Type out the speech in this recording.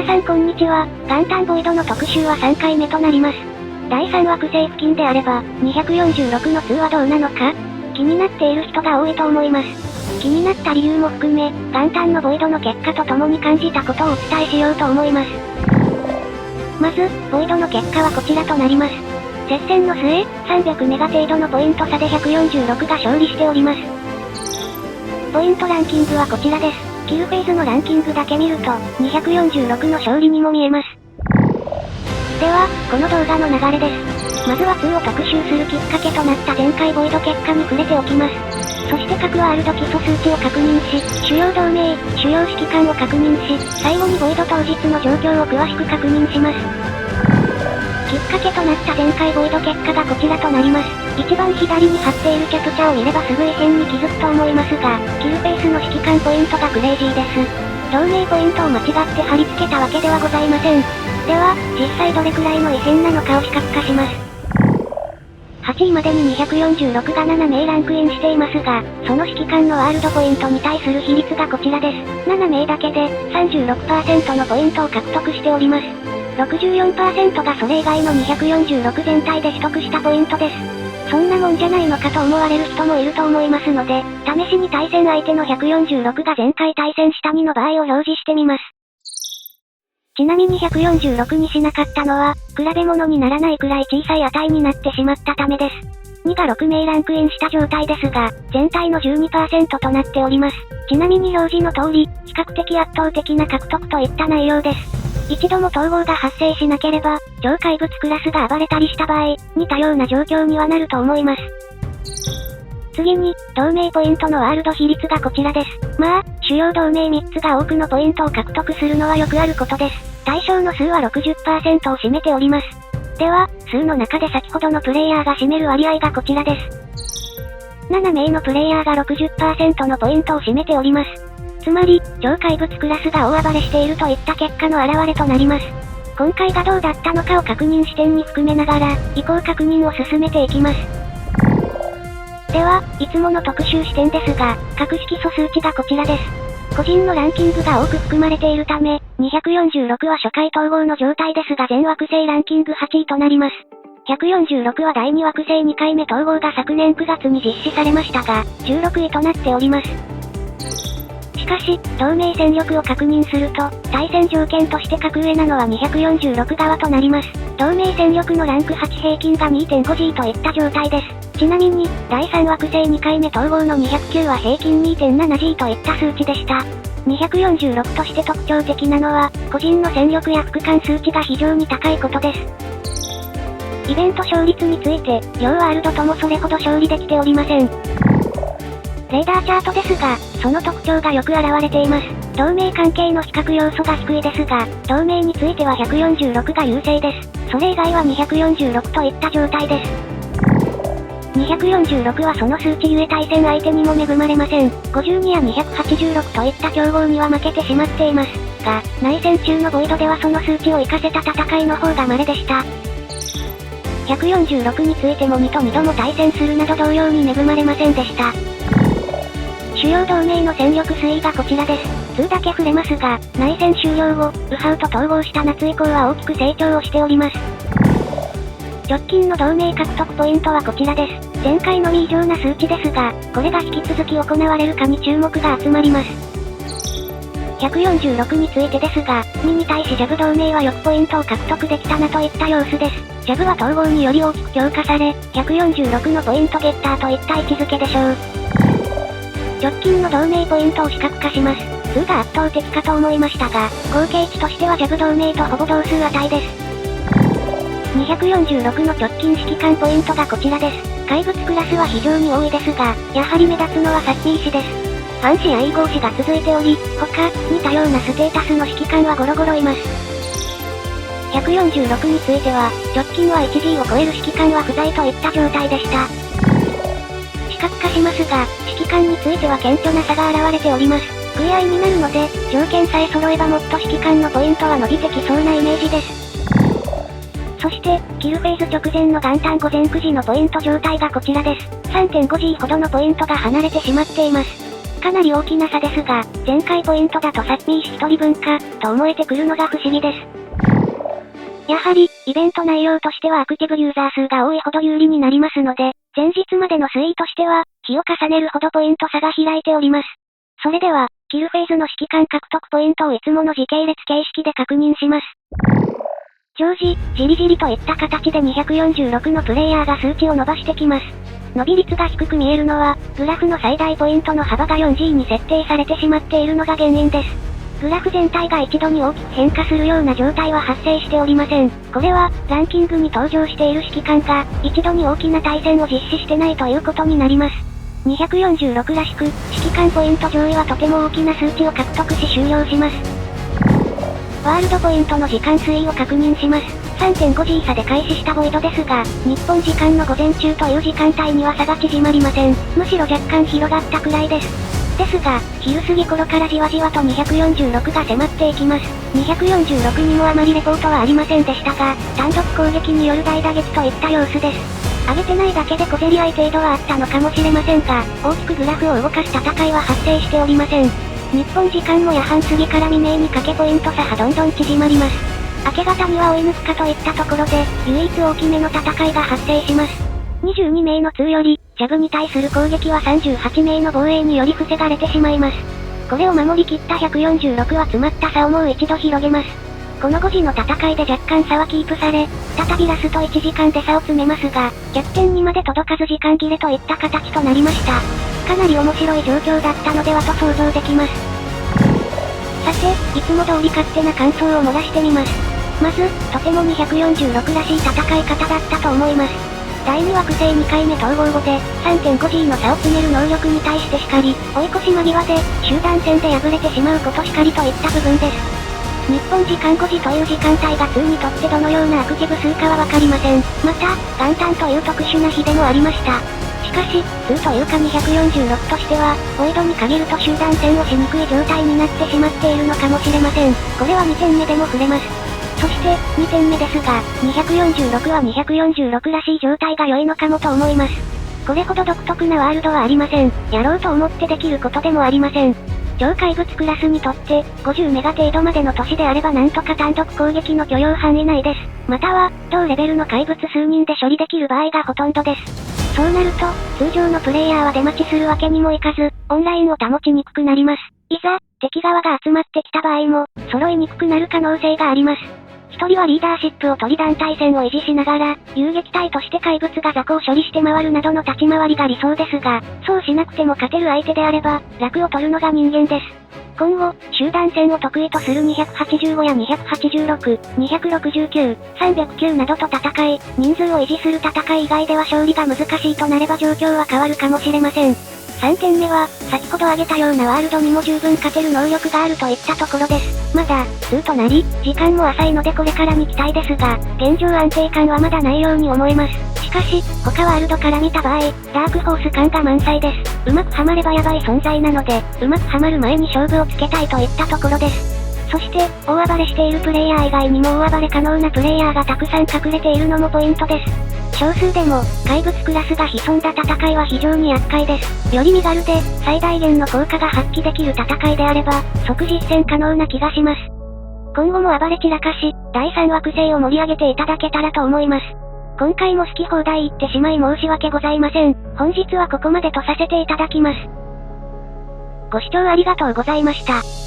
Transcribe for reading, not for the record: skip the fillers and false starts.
皆さんこんにちは。元旦ボイドの特集は3回目となります。第3惑星付近であれば、246の2はどうなのか気になっている人が多いと思います。気になった理由も含め、元旦のボイドの結果とともに感じたことをお伝えしようと思います。まず、ボイドの結果はこちらとなります。接戦の末、300メガ程度のポイント差で146が勝利しております。ポイントランキングはこちらです。キルフェイズのランキングだけ見ると、246の勝利にも見えます。では、この動画の流れです。まずは2を特集するきっかけとなった前回ボイド結果に触れておきます。そして各ワールド基礎数値を確認し、主要同盟、主要指揮官を確認し、最後にボイド当日の状況を詳しく確認します。きっかけとなった前回ボイド結果がこちらとなります。一番左に貼っているキャプチャーを見ればすぐ異変に気づくと思いますが、キルフェイスの指揮官ポイントがクレイジーです。同盟ポイントを間違って貼り付けたわけではございません。では、実際どれくらいの異変なのかを視覚化します。8位までに246が7名ランクインしていますが、その指揮官のワールドポイントに対する比率がこちらです。7名だけで 36% のポイントを獲得しております。64% がそれ以外の246全体で取得したポイントです。そんなもんじゃないのかと思われる人もいると思いますので、試しに対戦相手の146が前回対戦した2の場合を表示してみます。ちなみに146にしなかったのは、比べ物にならないくらい小さい値になってしまったためです。2が6名ランクインした状態ですが、全体の 12% となっております。ちなみに表示の通り、比較的圧倒的な獲得といった内容です。一度も統合が発生しなければ、超怪物クラスが暴れたりした場合、似たような状況にはなると思います。次に、同盟ポイントのワールド比率がこちらです。まあ、主要同盟3つが多くのポイントを獲得するのはよくあることです。対象の数は 60% を占めております。では、数の中で先ほどのプレイヤーが占める割合がこちらです。7名のプレイヤーが 60% のポイントを占めております。つまり、超怪物クラスが大暴れしているといった結果の表れとなります。今回がどうだったのかを確認視点に含めながら、移行確認を進めていきます。では、いつもの特集視点ですが、各式素数値がこちらです。個人のランキングが多く含まれているため、246は初回統合の状態ですが全惑星ランキング8位となります。146は第2惑星2回目統合が昨年9月に実施されましたが、16位となっております。しかし、同盟戦力を確認すると、対戦条件として格上なのは246側となります。同盟戦力のランク8平均が 2.5G といった状態です。ちなみに、第3惑星2回目統合の209は平均 2.7G といった数値でした。246として特徴的なのは、個人の戦力や副艦数値が非常に高いことです。イベント勝率について、両ワールドともそれほど勝利できておりません。レーダーチャートですが、その特徴がよく現れています。同盟関係の比較要素が低いですが、同盟については146が優勢です。それ以外は246といった状態です。246はその数値ゆえ対戦相手にも恵まれません。52や286といった強豪には負けてしまっています。が、内戦中のボイドではその数値を活かせた戦いの方が稀でした。146についても2と2度も対戦するなど同様に恵まれませんでした。主要同盟の戦力推移がこちらです。2だけ触れますが、内戦終了後、ウハウと統合した夏以降は大きく成長をしております。直近の同盟獲得ポイントはこちらです。前回のみ異常な数値ですが、これが引き続き行われるかに注目が集まります。146についてですが、2に対しジャブ同盟はよくポイントを獲得できたなといった様子です。ジャブは統合により大きく強化され、146のポイントゲッターといった位置づけでしょう。直近の同盟ポイントを視覚化します。2が圧倒的かと思いましたが、合計値としてはジャブ同盟とほぼ同数値です。246の直近指揮官ポイントがこちらです。怪物クラスは非常に多いですが、やはり目立つのはサッピー氏です。ファン氏や E 号氏が続いており、他、似たようなステータスの指揮官はゴロゴロいます。146については、直近は 1G を超える指揮官は不在といった状態でした。視覚化しますが、指揮官については顕著な差が現れております。食い合いになるので、条件さえ揃えばもっと指揮官のポイントは伸びてきそうなイメージです。そして、キルフェイズ直前の元旦午前9時のポイント状態がこちらです。3.5G ほどのポイントが離れてしまっています。かなり大きな差ですが、前回ポイントだとサッピー氏1人分か、と思えてくるのが不思議です。やはり、イベント内容としてはアクティブユーザー数が多いほど有利になりますので、前日までの推移としては、日を重ねるほどポイント差が開いております。それでは、キルフェーズの指揮官獲得ポイントをいつもの時系列形式で確認します。常時、じりじりといった形で246のプレイヤーが数値を伸ばしてきます。伸び率が低く見えるのは、グラフの最大ポイントの幅が 4G に設定されてしまっているのが原因です。グラフ全体が一度に大きく変化するような状態は発生しておりません。これは、ランキングに登場している指揮官が、一度に大きな対戦を実施してないということになります。246らしく、指揮官ポイント上位はとても大きな数値を獲得し終了します。ワールドポイントの時間推移を確認します。3.5G 差で開始したボイドですが、日本時間の午前中という時間帯には差が縮まりません。むしろ若干広がったくらいです。ですが、昼過ぎ頃からじわじわと246が迫っていきます。246にもあまりレポートはありませんでしたが、単独攻撃による大打撃といった様子です。上げてないだけで小競り合い程度はあったのかもしれませんが、大きくグラフを動かす戦いは発生しておりません。日本時間も夜半過ぎから未明にかけポイント差がどんどん縮まります。明け方には追い抜くかといったところで、唯一大きめの戦いが発生します。22名の2より、ジャブに対する攻撃は38名の防衛により防がれてしまいます。これを守りきった146は詰まった差をもう一度広げます。この5時の戦いで若干差はキープされ、再びラスト1時間で差を詰めますが、逆転にまで届かず時間切れといった形となりました。かなり面白い状況だったのではと想像できます。さて、いつも通り勝手な感想を漏らしてみます。まず、とても246らしい戦い方だったと思います。第2惑星2回目統合後で、3.5G の差を詰める能力に対してしかり、追い越し間際で、集団戦で敗れてしまうことしかりといった部分です。日本時間5時という時間帯が2にとってどのようなアクティブ数かはわかりません。また、元旦という特殊な日でもありました。しかし、2というか246としては、ボイドに限ると集団戦をしにくい状態になってしまっているのかもしれません。これは2点目でも触れます。そして、2点目ですが、246は246らしい状態が良いのかもと思います。これほど独特なワールドはありません。やろうと思ってできることでもありません。超怪物クラスにとって、50メガ程度までの都市であればなんとか単独攻撃の許容範囲内です。または、同レベルの怪物数人で処理できる場合がほとんどです。そうなると、通常のプレイヤーは出待ちするわけにもいかず、オンラインを保ちにくくなります。いざ、敵側が集まってきた場合も、揃いにくくなる可能性があります。一人はリーダーシップを取り団体戦を維持しながら、遊撃隊として怪物が雑魚を処理して回るなどの立ち回りが理想ですが、そうしなくても勝てる相手であれば、楽を取るのが人間です。今後、集団戦を得意とする285や286、269、309などと戦い、人数を維持する戦い以外では勝利が難しいとなれば状況は変わるかもしれません。3点目は、先ほど挙げたようなワールドにも十分勝てる能力があるといったところです。まだ、2となり、時間も浅いのでこれからに期待ですが、現状安定感はまだないように思えます。しかし、他ワールドから見た場合、ダークホース感が満載です。うまくはまればヤバい存在なので、うまくはまる前に勝負をつけたいといったところです。そして、大暴れしているプレイヤー以外にも大暴れ可能なプレイヤーがたくさん隠れているのもポイントです。少数でも、怪物クラスが潜んだ戦いは非常に厄介です。より身軽で、最大限の効果が発揮できる戦いであれば、即実践可能な気がします。今後も暴れ散らかし、第3惑星を盛り上げていただけたらと思います。今回も好き放題言ってしまい申し訳ございません。本日はここまでとさせていただきます。ご視聴ありがとうございました。